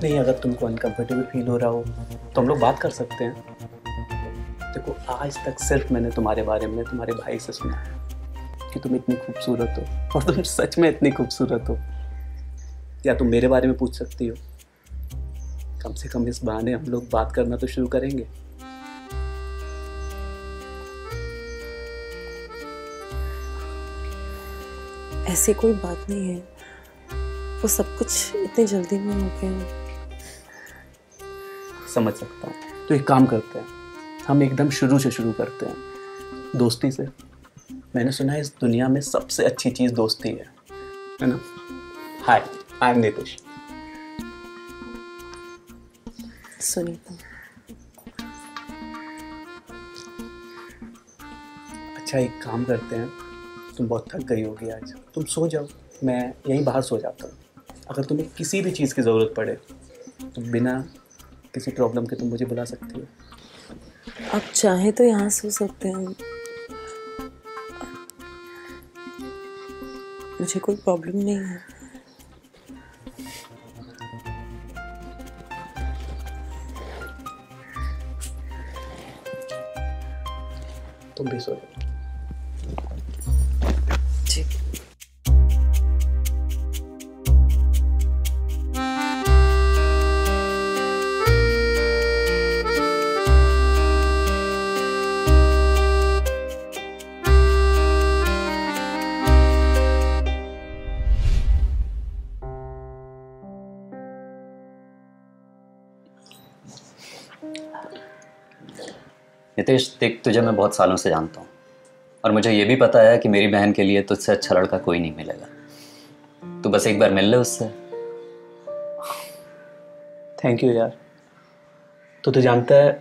नहीं, अगर तुमको अनकंफर्टेबल फील हो रहा हो तो हम लोग बात कर सकते हैं। देखो, आज तक सिर्फ मैंने तुम्हारे बारे में तुम्हारे भाई से सुना है कि तुम इतनी खूबसूरत हो, और तुम सच में इतनी खूबसूरत हो। या तुम मेरे बारे में पूछ सकती हो। कम से कम इस बहाने हम लोग बात करना तो शुरू करेंगे। ऐसी कोई बात नहीं है, वो सब कुछ इतनी जल्दी में हो गया। समझ सकता हूँ। तो एक काम करते हैं, हम एकदम शुरू से शुरू करते हैं, दोस्ती से। मैंने सुना है इस दुनिया में सबसे अच्छी चीज़ दोस्ती है ना? हाय, आई एम नितिश। सुनीता। अच्छा, एक काम करते हैं, तुम बहुत थक गई होगी आज, तुम सो जाओ, मैं यहीं बाहर सो जाता हूँ। अगर तुम्हें किसी भी चीज़ की ज़रूरत पड़े तो बिना किसी प्रॉब्लम के तुम मुझे बुला सकती हो। आप चाहें तो यहाँ सो सकते हैं, मुझे कोई प्रॉब्लम नहीं है। तुम भी सो जाओ। जी। नितेश, देख, तुझे मैं बहुत सालों से जानता हूँ और मुझे ये भी पता है कि मेरी बहन के लिए तुझसे अच्छा लड़का कोई नहीं मिलेगा। तू बस एक बार मिल ले उससे। थैंक यू यार। तो जानता है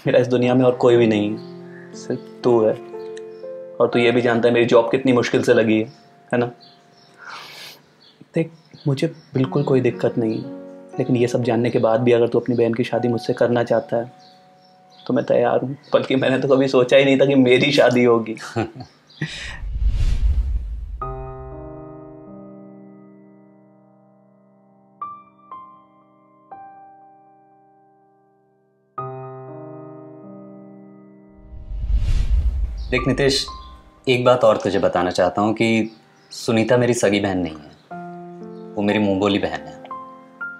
मेरा इस दुनिया में और कोई भी नहीं है, सिर्फ तू है। और तू ये भी जानता है मेरी जॉब कितनी मुश्किल से लगी है ना? देख, मुझे बिल्कुल कोई दिक्कत नहीं है, लेकिन ये सब जानने के बाद भी अगर तू अपनी बहन की शादी मुझसे करना चाहता है तो मैं तैयार हूँ। बल्कि मैंने तो कभी सोचा ही नहीं था कि मेरी शादी होगी। देख नितेश, एक बात और तुझे बताना चाहता हूँ कि सुनीता मेरी सगी बहन नहीं है, वो मेरी मुंह बोली बहन है।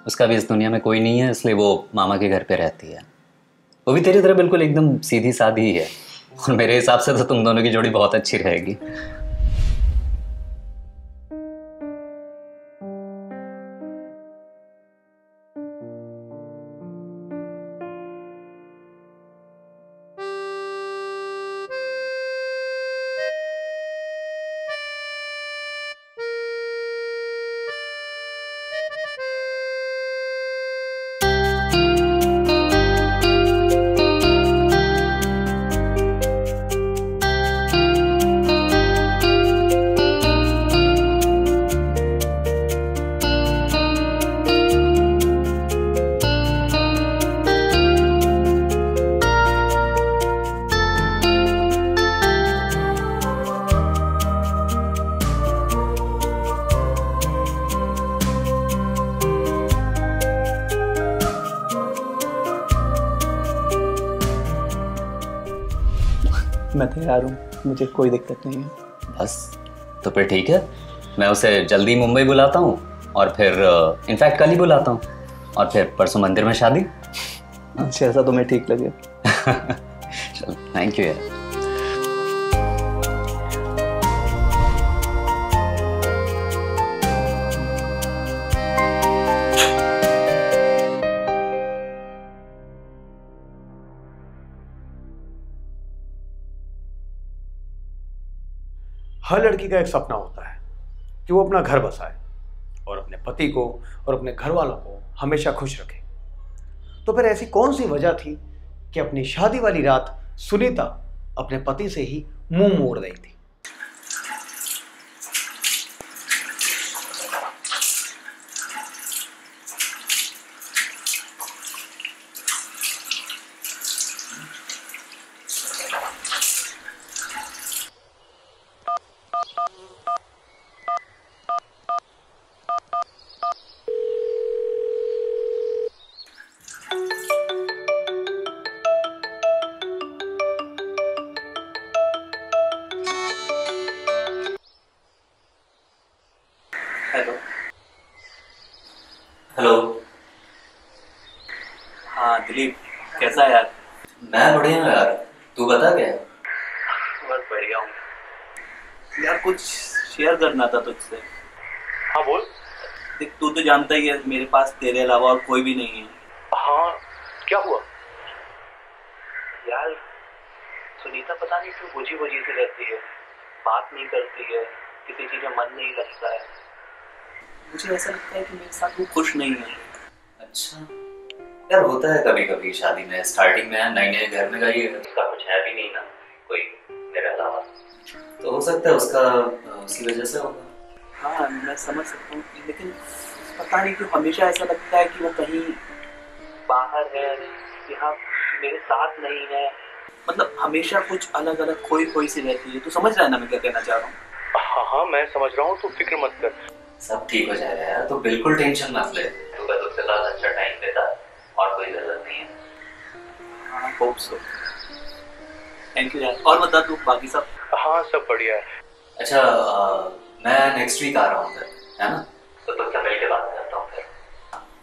उसका भी इस दुनिया में कोई नहीं है, इसलिए वो मामा के घर पे रहती है। वो भी तेरी तरह बिल्कुल एकदम सीधी सादी ही है, और मेरे हिसाब से तो तुम दोनों की जोड़ी बहुत अच्छी रहेगी। मैं तैयार हूँ, मुझे कोई दिक्कत नहीं है। बस, तो फिर ठीक है, मैं उसे जल्दी मुंबई बुलाता हूँ, और फिर इनफैक्ट कल ही बुलाता हूँ, और फिर परसों मंदिर में शादी। अच्छा, ऐसा तुम्हें ठीक लगे? चल, थैंक यू यार। हर लड़की का एक सपना होता है कि वो अपना घर बसाए और अपने पति को और अपने घर वालों को हमेशा खुश रखे। तो फिर ऐसी कौन सी वजह थी कि अपनी शादी वाली रात सुनीता अपने पति से ही मुंह मोड़ रही थी? हेलो। हाँ दिलीप, कैसा है यार? मैं बढ़िया हूँ यार, तू बता क्या है? बस बढ़िया हूँ यार। कुछ शेयर करना था तुझसे। हाँ बोल। देख, तू तो जानता ही है मेरे पास तेरे अलावा और कोई भी नहीं है। हाँ, क्या हुआ? यार सुनीता पता नहीं क्यों बुझी बुझी सी रहती है, बात नहीं करती है, किसी चीज में मन नहीं लगता है। मुझे ऐसा लगता है कि मेरे साथ वो खुश नहीं है। अच्छा यार, होता है कभी कभी शादी में। स्टार्टिंग में नए नए घर में गई, उसका कुछ है भी नहीं ना कोई मेरे अलावा, तो हो सकता है उसका उसी वजह से होगा। हाँ मैं समझ सकता हूँ, लेकिन पता नहीं क्यों हमेशा ऐसा लगता है कि वो कहीं बाहर है, यहाँ मेरे साथ नहीं है। मतलब हमेशा कुछ अलग अलग खोई खोई सी रहती है। तू समझ रहा है ना मैं क्या कहना चाह रहा हूँ? हाँ हाँ, मैं समझ रहा हूँ, तू फिक्र मत कर। सब ठीक हो जाएगा यार, तो बिल्कुल टेंशन मत ले। तू बस उसके साथ अच्छा टाइम देता और कोई जरूरत नहीं है। हाँ होप सो। थैंक यू यार। और बता तू बाकी सब? हाँ सब बढ़िया है। अच्छा मैं नेक्स्ट वीक आ रहा हूँ फिर, है ना? तो तुझसे मिल के बात करता हूँ फिर।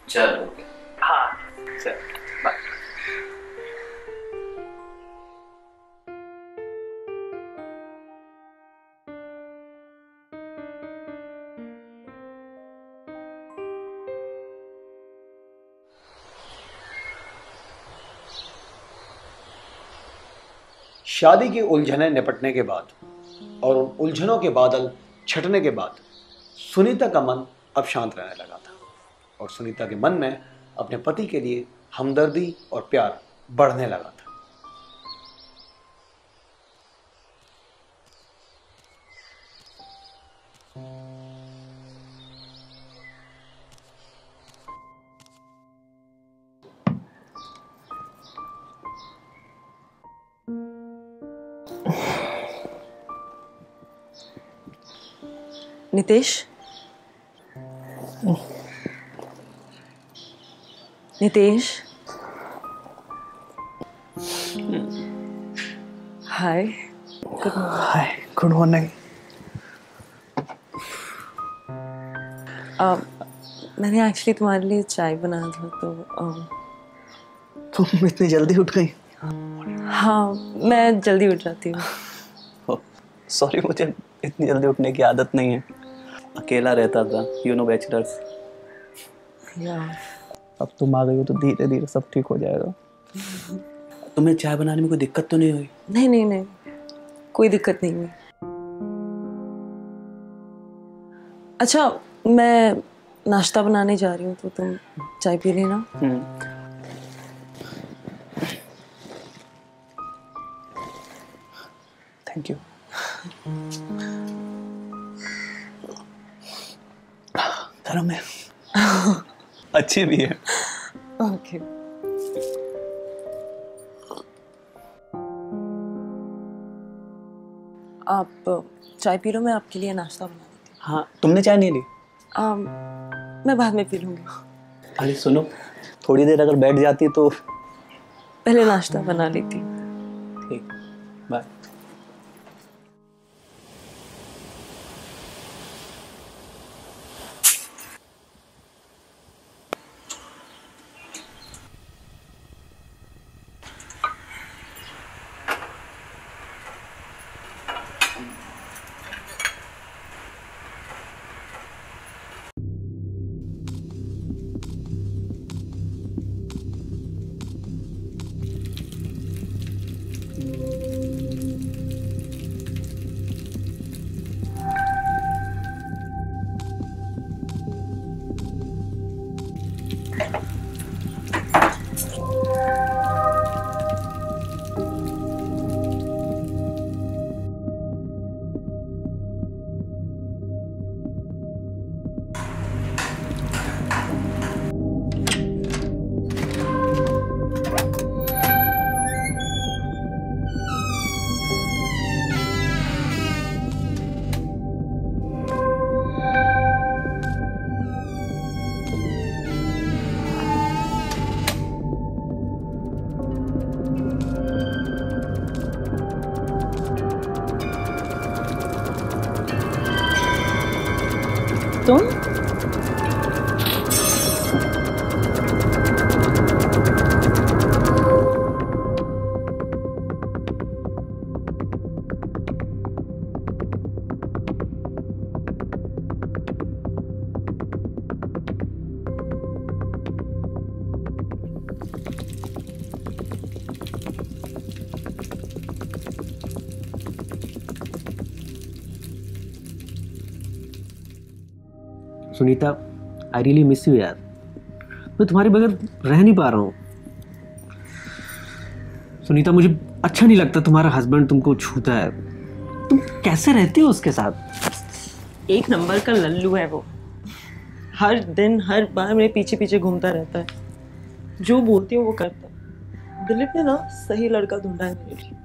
चल ओके। हाँ चल बाय। शादी की उलझनें निपटने के बाद और उन उलझनों के बादल छटने के बाद सुनीता का मन अब शांत रहने लगा था और सुनीता के मन में अपने पति के लिए हमदर्दी और प्यार बढ़ने लगा था। Nitesh, Nitesh, hi, good morning. Hi good morning. मैंने एक्चुअली तुम्हारे लिए चाय बनाया था, तो तुम इतनी जल्दी उठ गई? हाँ मैं जल्दी उठ जाती हूँ। सॉरी, मुझे इतनी जल्दी उठने की आदत नहीं है। अकेला रहता था, यू नो बैचलर्स। अब तुम आ गई हो तो धीरे धीरे सब ठीक हो जाएगा। तुम्हें चाय बनाने में कोई दिक्कत तो नहीं हुई? नहीं नहीं नहीं, कोई दिक्कत नहीं हुई। अच्छा मैं नाश्ता बनाने जा रही हूँ, तो तुम चाय पी लेना। Thank you. गरम है। अच्छी भी है। ओके। आप चाय पी लो, मैं आपके लिए नाश्ता बना देती हूँ। हाँ, तुमने चाय नहीं ली? मैं बाद में पी लूँगी। अरे सुनो, थोड़ी देर अगर बैठ जाती तो। पहले नाश्ता बना लेती। ठीक, बाय। तुम Sunita, I really miss you यार। मैं तुम्हारे बगैर रह नहीं पा रहा हूँ। सुनीता, मुझे अच्छा नहीं लगता तुम्हारा हस्बैंड तुमको छूता है। तुम कैसे रहती हो उसके साथ? एक नंबर का लल्लू है वो। हर दिन हर बार मेरे पीछे पीछे घूमता रहता है, जो बोलती हूँ वो करता है। दिलीप ने ना सही लड़का ढूंढा है मेरे लिए।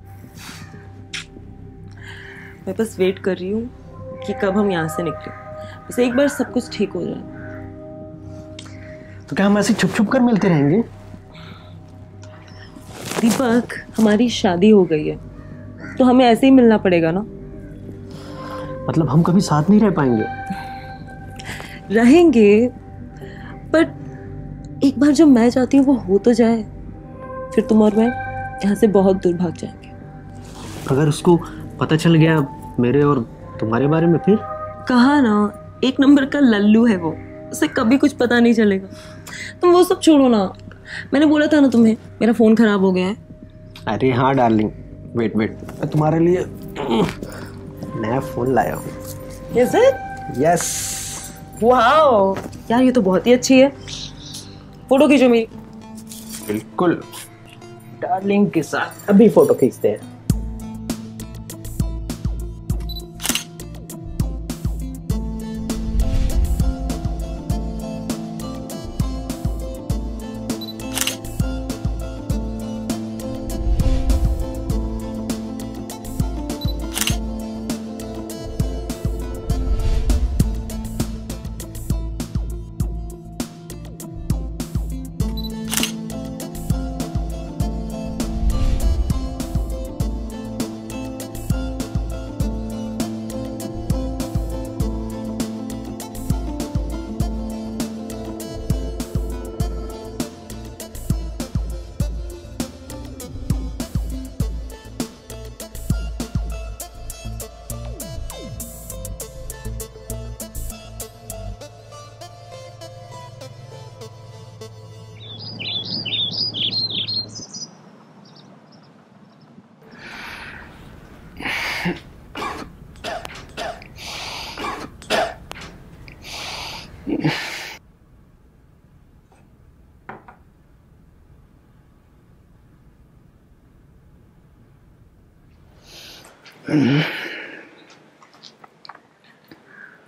मैं बस वेट कर रही हूँ कि कब हम यहाँ से निकले, बस एक बार सब कुछ ठीक हो जाए। तो क्या हम ऐसे छुप छुप कर मिलते रहेंगे? दीपक, हमारी शादी हो गई है तो हमें ऐसे ही मिलना पड़ेगा ना। मतलब हम कभी साथ नहीं रह पाएंगे? रहेंगे, पर एक बार जब मैं चाहती हूँ वो हो तो जाए, फिर तुम और मैं यहाँ से बहुत दूर भाग जाएंगे। अगर उसको पता चल गया मेरे और तुम्हारे बारे में फिर? कहा ना, एक नंबर का लल्लू है वो, उसे कभी कुछ पता नहीं चलेगा। तुम वो सब छोड़ो ना, मैंने बोला था ना तुम्हें मेरा फोन खराब हो गया है। अरे हाँ डार्लिंग, वेट मैं तुम्हारे लिए नया फोन लाया हूँ। Is it? यस। वाओ यार, ये तो बहुत ही अच्छी है। फोटो खींचो मेरी। बिल्कुल, डार्लिंग के साथ अभी फोटो खींचते हैं।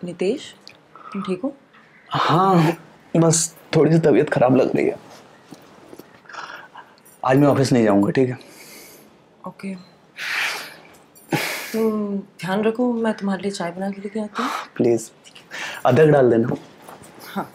नितेश, तुम ठीक हो? हाँ, बस थोड़ी सी तबीयत खराब लग रही है। आज मैं ऑफिस नहीं जाऊंगा, ठीक है? ओके। तुम ध्यान रखो, मैं तुम्हारे लिए चाय बना के लेके आती हूँ। प्लीज अदरक डाल देना। हाँ।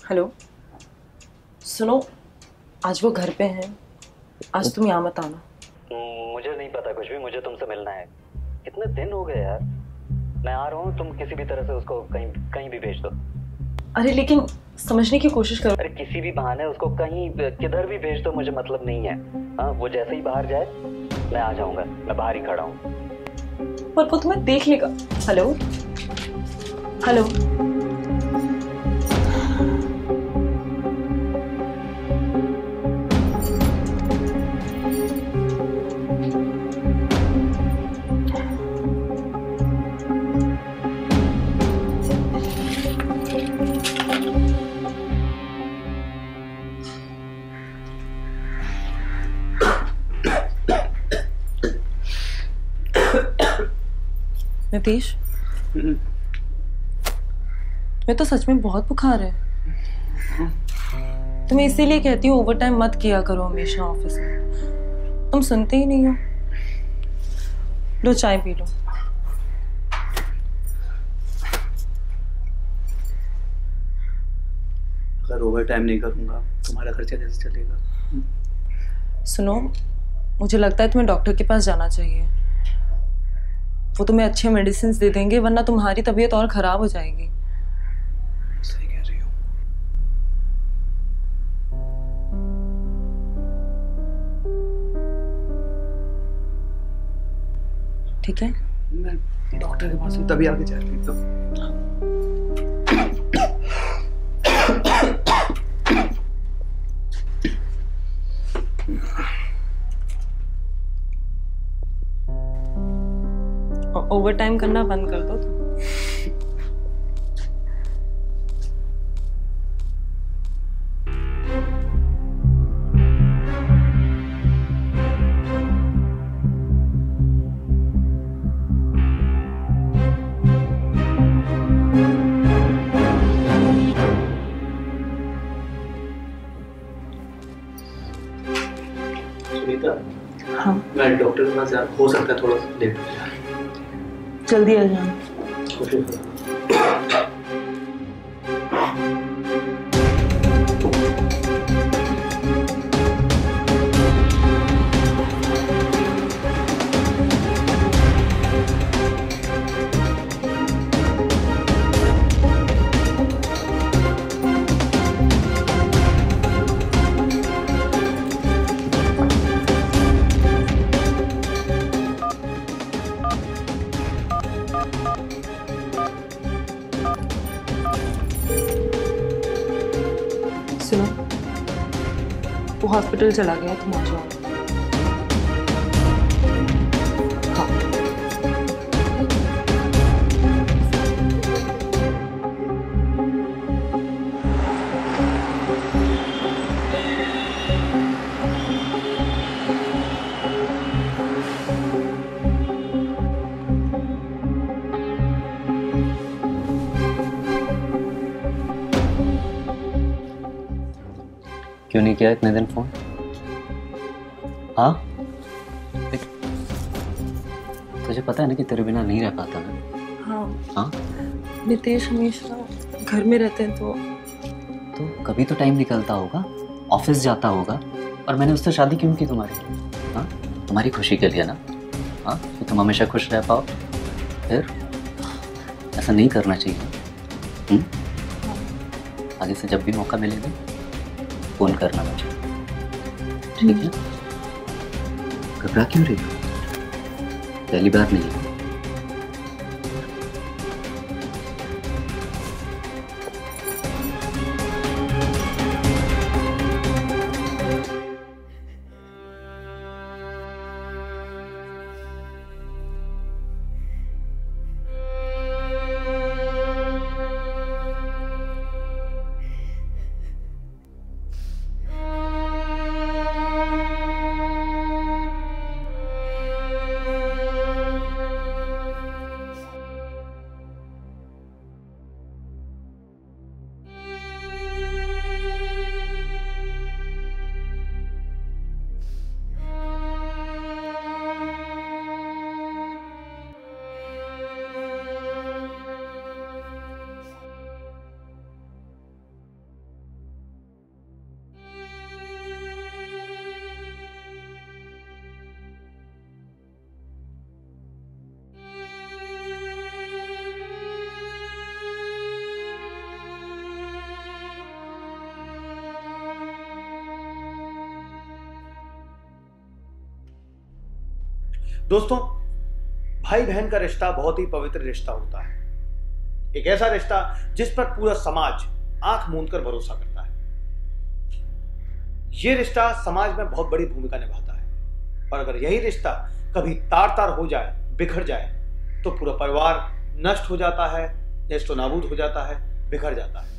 हेलो, सुनो, आज वो घर पे हैं, आज तुम यहाँ मत आना। मुझे नहीं पता कुछ भी, मुझे तुमसे मिलना है। कितने दिन हो गए यार। मैं आ रहा हूँ, तुम किसी भी तरह से उसको कहीं भी भेज दो। अरे लेकिन समझने की कोशिश करो। अरे किसी भी बहाने उसको कहीं किधर भी भेज दो, मुझे मतलब नहीं है। हाँ, वो जैसे ही बाहर जाए मैं आ जाऊंगा, मैं बाहर ही खड़ा हूँ। पर वो तुम्हें देख लेगा। हेलो हेलो, नितेश, मैं तो सच में बहुत बुखार है। तुम्हें इसीलिए कहती हूँ ओवर टाइम मत किया करो हमेशा ऑफिस में। तुम सुनते ही नहीं हो। लो चाय पी लो। अगर ओवर टाइम नहीं करूंगा तुम्हारा खर्चा कैसे चलेगा? सुनो, मुझे लगता है तुम्हें डॉक्टर के पास जाना चाहिए। वो तुम्हें अच्छे मेडिसिन दे देंगे, वरना तुम्हारी तबीयत और खराब हो जाएगी। सही कह रही हो। ठीक है, मैं डॉक्टर के पास तभी आगे जा रही तो। ओवर टाइम करना बंद कर दो तुम। सुनीता, हाँ, मैं डॉक्टर के पास हो सकता है थोड़ा लेट हो जाए। जल्दी आ जाना। कोशिश करो। सुनो, वो हॉस्पिटल चला गया, तुम आ जाओ। हाँ। क्यों नहीं किया इतने दिन फोन? हाँ, तुझे पता है ना कि तेरे बिना नहीं रह पाता मैं। हाँ, हाँ, नितेश हमेशा घर में रहते हैं तो कभी तो टाइम निकलता होगा, ऑफिस जाता होगा। और मैंने उससे शादी क्यों की तुम्हारी? हाँ, तुम्हारी खुशी के लिए ना। हाँ, कि तुम हमेशा खुश रह पाओ। फिर ऐसा नहीं करना चाहिए। आगे से जब भी मौका मिलेगा फोन करना मुझे, ठीक है? घबरा क्यों रही हो? पहली बार नहीं है। दोस्तों, भाई बहन का रिश्ता बहुत ही पवित्र रिश्ता होता है। एक ऐसा रिश्ता जिस पर पूरा समाज आंख मूंद कर भरोसा करता है। यह रिश्ता समाज में बहुत बड़ी भूमिका निभाता है। और अगर यही रिश्ता कभी तार तार हो जाए, बिखर जाए, तो पूरा परिवार नष्ट हो जाता है, नेस्तो नाबूद हो जाता है, बिखर जाता है।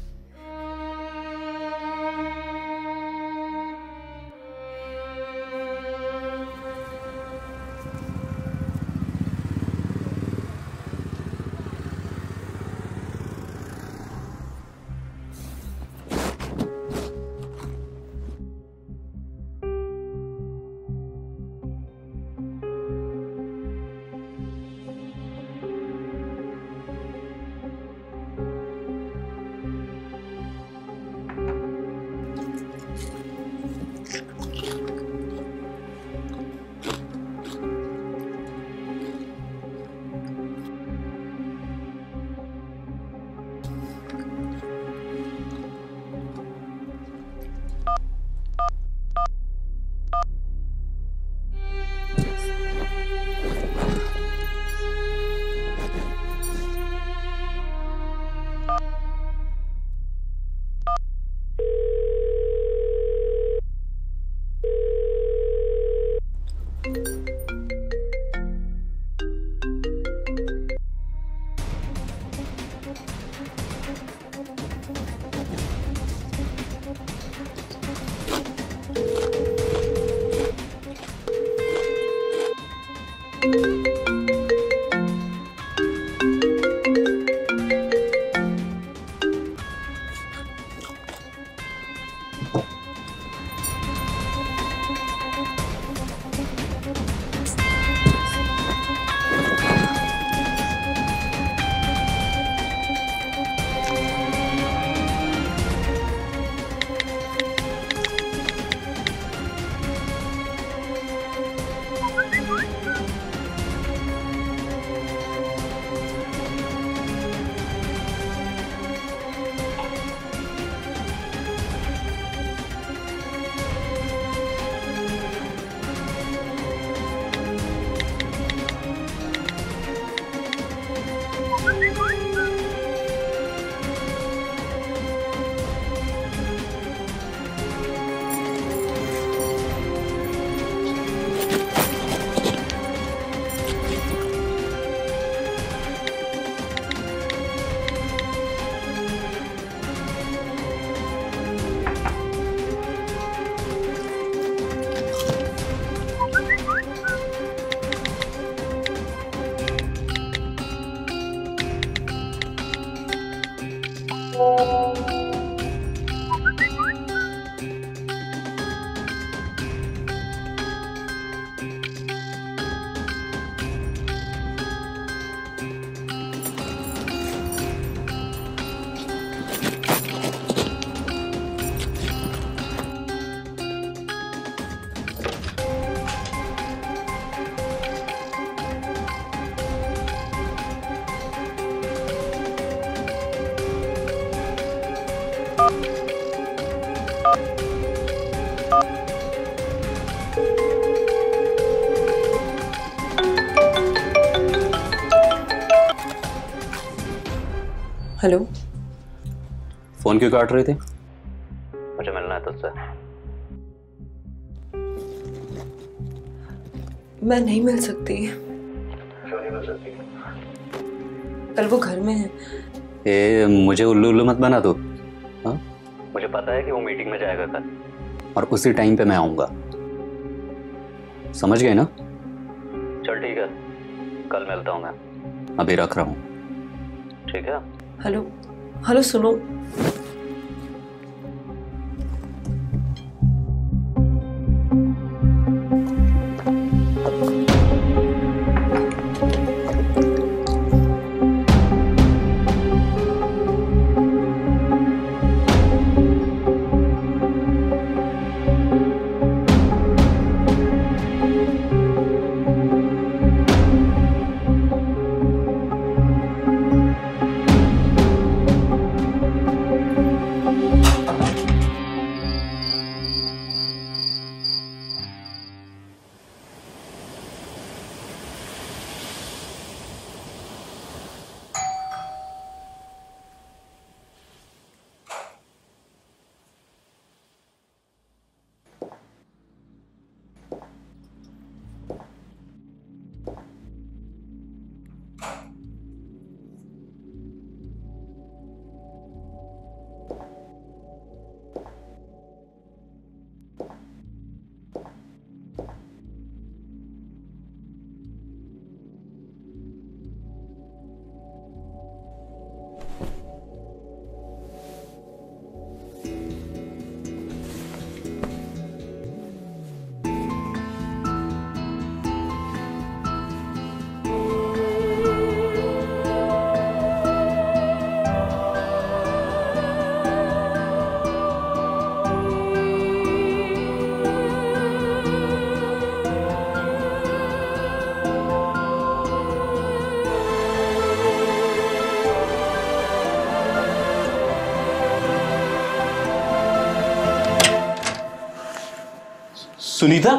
हेलो। फोन क्यों काट रही थी? मुझे मिलना है तुझसे। मैं नहीं मिल सकती। क्यों नहीं मिल सकती? कल वो घर में है। मुझे उल्लू उल्लू मत बना तू। हाँ, मुझे पता है कि वो मीटिंग में जाएगा कल, और उसी टाइम पे मैं आऊंगा। समझ गए ना? चल ठीक है, कल मिलता हूँ मैं। अभी रख रहा हूँ, ठीक है? हेलो हेलो, सुनो। सुनीता,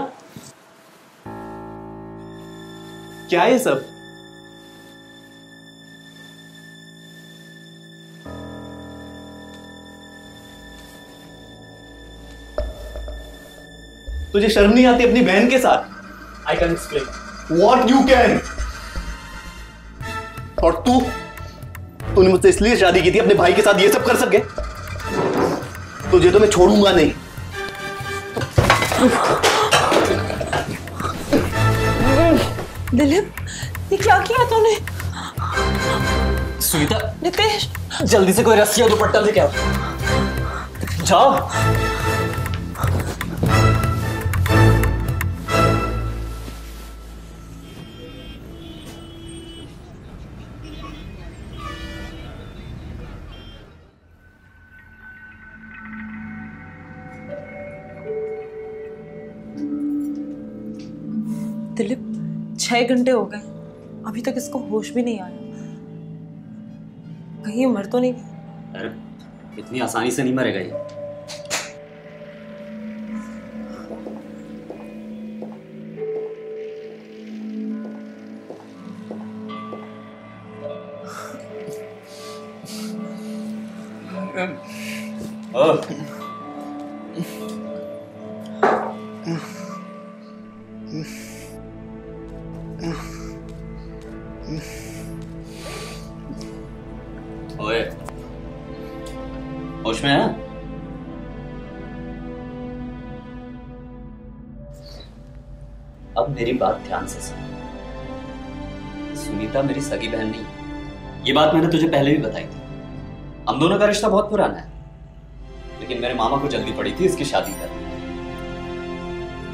क्या है सब? तुझे शर्म नहीं आती अपनी बहन के साथ? I can explain what you can. और तूने मुझसे इसलिए शादी की थी अपने भाई के साथ ये सब कर सके? तुझे तो मैं छोड़ूंगा नहीं। दिलीप, ये क्या किया तूने? सुनीता, नितेश, जल्दी से कोई रस्सी या दुपट्टा लेके आओ। जाओ। दिलीप, 6 घंटे हो गए, अभी तक इसको होश भी नहीं आया। कहीं ये मर तो नहीं गया? अरे इतनी आसानी से नहीं मरेगा ये। ओए, होश में है? अब मेरी बात ध्यान से सुन। सुनीता मेरी सगी बहन नहीं है, ये बात मैंने तुझे पहले भी बताई थी। हम दोनों का रिश्ता बहुत पुराना है, लेकिन मेरे मामा को जल्दी पड़ी थी इसकी शादी करने की।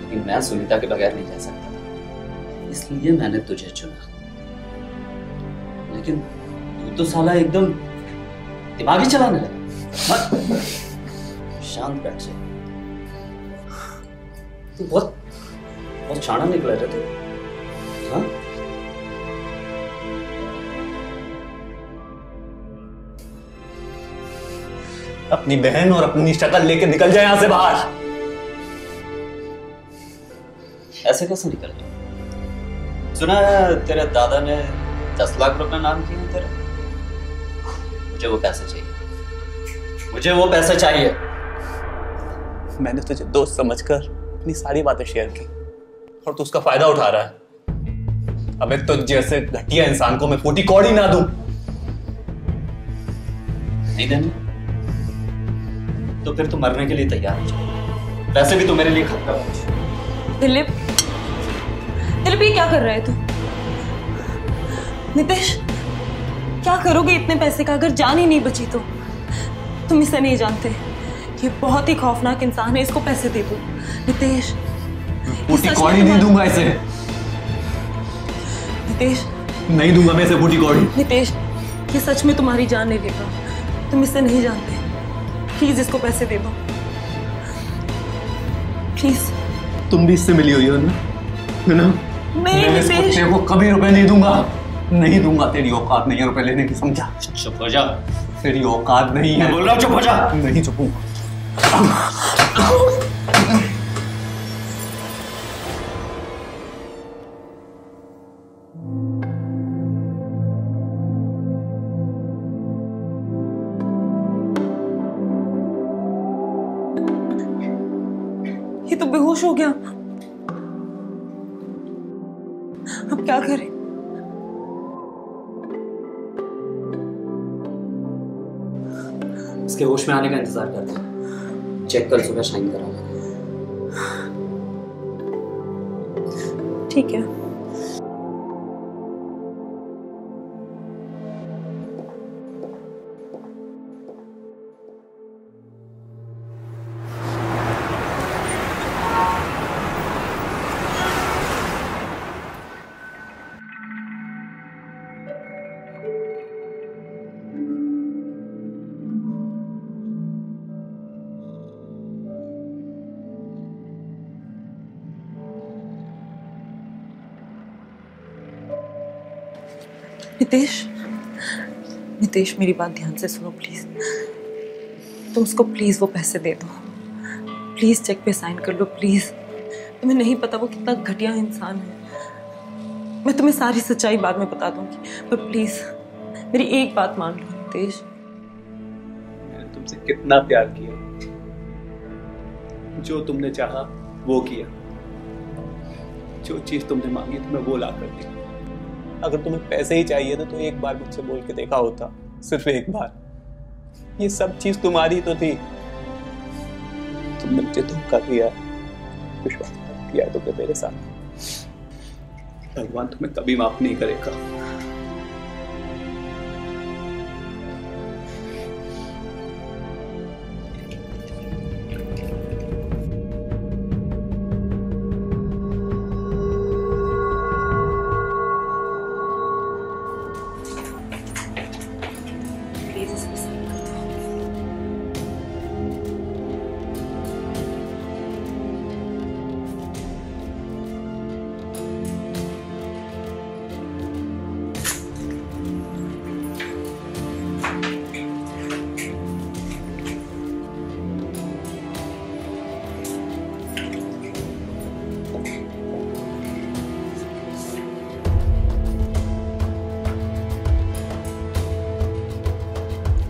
लेकिन मैं सुनीता के बगैर नहीं रह सकता था, इसलिए मैंने तुझे चुना। लेकिन तू तो साला एकदम दिमाग ही चलाने लगा। शांत बैठ जा। तू बहुत बहुत शाना निकला रे तू। हाँ? अपनी बहन और अपनी शक्ल लेके निकल जाए यहां से बाहर। ऐसे कैसे निकल गया? सुना है तेरे दादा ने 10 लाख रुपए नाम किए हैं तेरे। मुझे वो पैसे चाहिए, मुझे वो पैसे चाहिए। मैंने तुझे दोस्त समझकर अपनी सारी बातें शेयर की और तू उसका फायदा उठा रहा है। अबे तो जैसे घटिया इंसान को मैं फूटी कौड़ी ना दूं? नहीं देनी तो फिर तू मरने के लिए तैयार हो जाए। वैसे भी तू मेरे लिए खतरा है। दिलीप, दिलीप ये क्या कर रहा है तू? नितेश, क्या करोगे इतने पैसे का अगर जान ही नहीं बची तो? तुम इसे नहीं जानते, ये बहुत ही खौफनाक इंसान है, इसको पैसे दे दो। नितेश, फूटी कौड़ी नहीं दूंगा इसे। नितेश, नहीं दूंगा मैं इसे फूटी कौड़ी। नितेश, ये सच में तुम्हारी जान नहीं लेगा, तुम इसे नहीं जानते। प्लीज इसको पैसे दे दो, प्लीज। तुम भी इससे मिली हुई हो ना, है ना? नहीं मैं इस नितेश, कुत्ते को कभी रुपए नहीं दूंगा, नहीं दूंगा। तेरी औकात नहीं है रुपए लेने की, समझा? चुप हो जा। तेरी औकात नहीं है। बोल रहा हूँ चुप हो जा। नहीं चुपूंगा। ये तो बेहोश हो गया। अब क्या करें? इसके होश में आने का इंतजार करते हैं। चेक कल सुबह साइन करा लेंगे। ठीक है। नितेश, नितेश मेरी बात ध्यान से सुनो प्लीज। तुम उसको प्लीज वो पैसे दे दो, प्लीज चेक पे साइन कर लो प्लीज। तुम्हें नहीं पता वो कितना घटिया इंसान है। मैं तुम्हें सारी सच्चाई बाद में बता दूंगी, पर प्लीज मेरी एक बात मान लो नितेश। मैंने तुमसे कितना प्यार किया, जो तुमने चाहा वो किया, जो चीज तुमने मांगी तो मैं वो ला कर दी। अगर तुम्हें पैसे ही चाहिए थे तो एक बार मुझसे बोल के देखा होता, सिर्फ एक बार। ये सब चीज तुम्हारी तो थी। तुमने मुझे धोखा दिया, विश्वासघात किया है तुमने मेरे साथ। भगवान तुम्हें कभी माफ नहीं करेगा।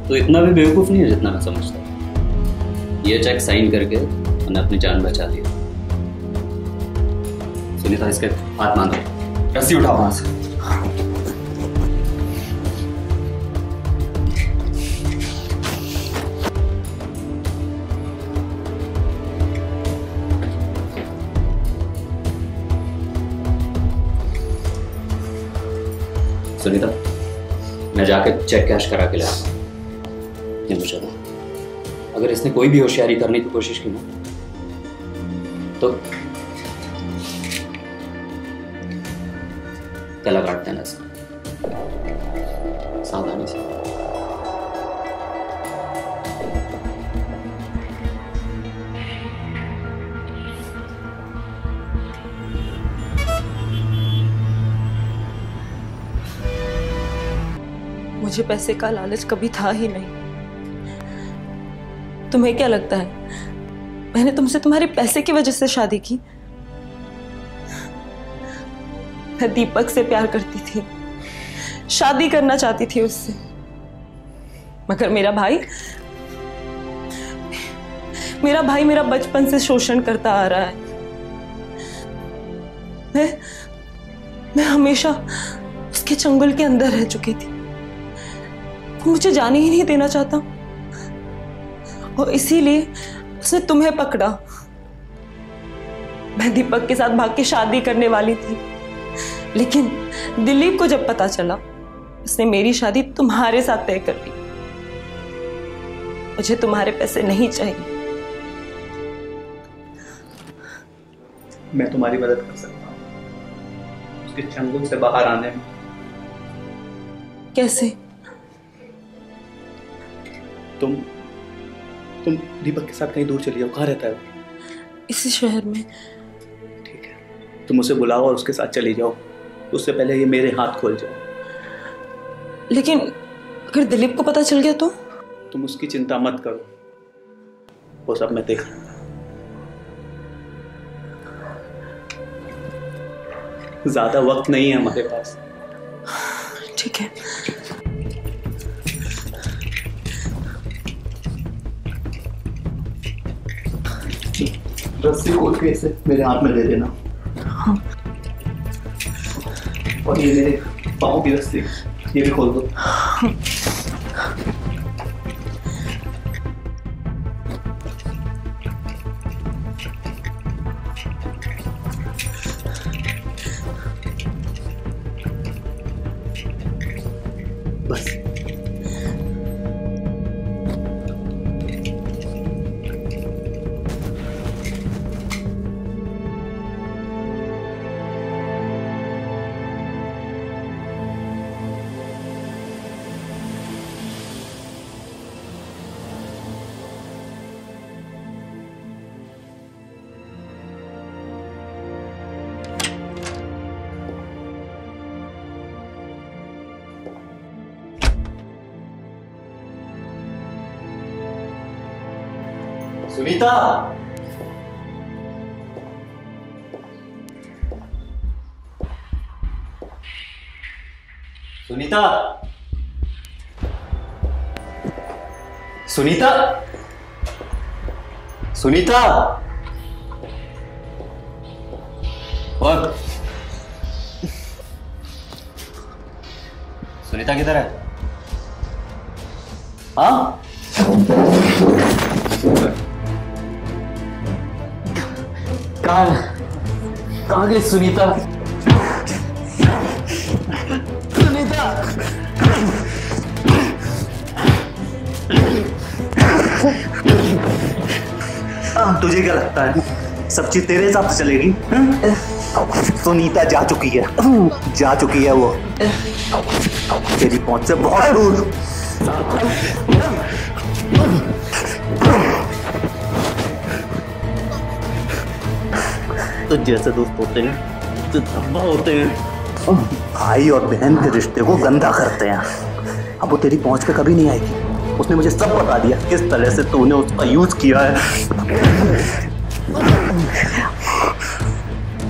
तो इतना भी बेवकूफ़ नहीं है जितना मैं समझता हूँ। ये चेक साइन करके मैंने अपनी जान बचा ली। सुनीता, इसके हाथ बांधो, रस्सी उठाओ वहां से। सुनीता, मैं जाके चेक कैश करा के ले आता हूँ। ये मुझे दो। अगर इसने कोई भी होशियारी करने की कोशिश की ना तो गला काट देना इसका, सावधानी से। मुझे पैसे का लालच कभी था ही नहीं। तुम्हें क्या लगता है मैंने तुमसे तुम्हारे पैसे की वजह से शादी की? मैं दीपक से प्यार करती थी, शादी करना चाहती थी उससे। मगर मेरा भाई मेरा बचपन से शोषण करता आ रहा है। मैं हमेशा उसके चंगुल के अंदर रह चुकी थी। वो मुझे जाने ही नहीं देना चाहता और इसीलिए उसने तुम्हें पकड़ा। मैं दीपक के साथ भाग के शादी करने वाली थी, लेकिन दिलीप को जब पता चला उसने मेरी शादी तुम्हारे साथ तय कर ली। मुझे तुम्हारे पैसे नहीं चाहिए। मैं तुम्हारी मदद कर सकता हूँ उसके चंगुल से बाहर आने में। कैसे? तुम दीपक के साथ कहीं दूर चली जाओ। कहाँ रहता है वो? इसी शहर में। ठीक है, तुम उसे बुलाओ और उसके साथ चली जाओ। उससे पहले ये मेरे हाथ खोल जाओ। लेकिन अगर दिलीप को पता चल गया तो? तुम उसकी चिंता मत करो, वो सब मैं देख लूंगा। ज्यादा वक्त नहीं है हमारे पास। ठीक है। रस्सी खोल के इसे मेरे हाथ में दे देना। हाँ। और ये मेरे पाँव की रस्सी, ये भी खोल दो। बस। सुनीता, सुनीता, सुनीता, सुनीता, और सुनीता किधर है? हाँ, कहाँ गई सुनीता? सुनीता, तुझे क्या लगता है सब चीज तेरे हिसाब से चलेगी? सुनीता जा चुकी है वो तेरी पहुंच से बहुत दूर। तो जैसे दोस्त होते हैं तो धब्बा होते हैं, भाई और बहन के रिश्ते को गंदा करते हैं। अब वो तेरी पहुंच पे कभी नहीं आएगी। उसने मुझे सब बता दिया किस तरह से तूने उसका यूज किया है।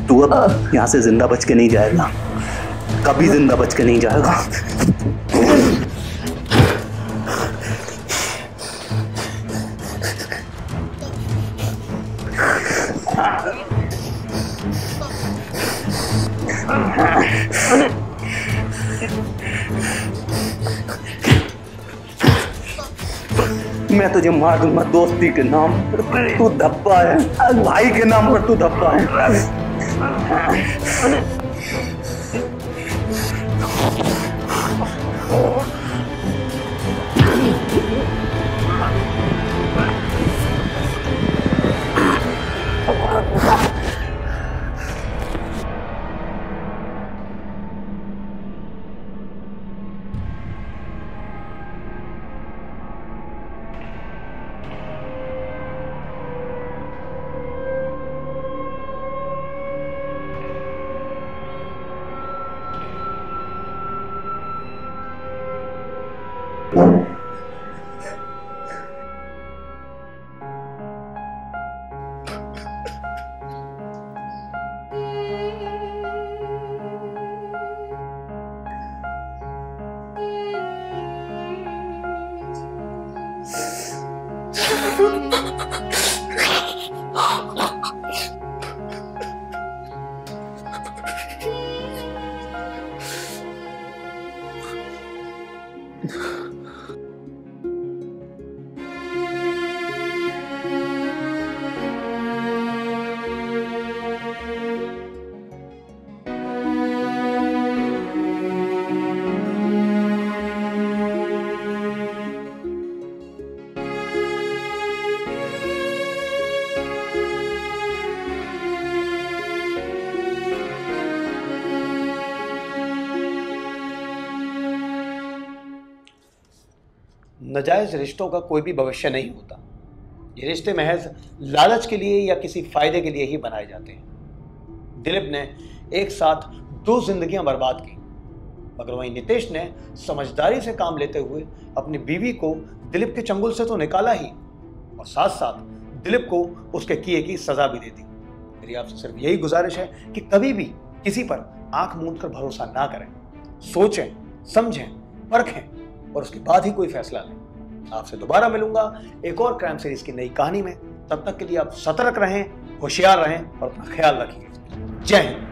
तू अब यहाँ से जिंदा बच के नहीं जाएगा, कभी जिंदा बच के नहीं जाएगा। मैं तुझे मार दूंगा दोस्ती के नाम पर, तू धब्बा है। भाई के नाम पर तू धब्बा है। नाजायज रिश्तों का कोई भी भविष्य नहीं होता। ये रिश्ते महज लालच के लिए या किसी फायदे के लिए ही बनाए जाते हैं। दिलीप ने एक साथ 2 जिंदगियां बर्बाद की, मगर वहीं नितेश ने समझदारी से काम लेते हुए अपनी बीवी को दिलीप के चंगुल से तो निकाला ही, और साथ साथ दिलीप को उसके किए की सजा भी दे दी। मेरी आपसे सिर्फ यही गुजारिश है कि कभी भी किसी पर आंख मूंद कर भरोसा ना करें, सोचें, समझें, परखें और उसके बाद ही कोई फैसला लें। आपसे दोबारा मिलूंगा एक और क्राइम सीरीज की नई कहानी में। तब तक के लिए आप सतर्क रहें, होशियार रहें और अपना ख्याल रखिए। जय हिंद।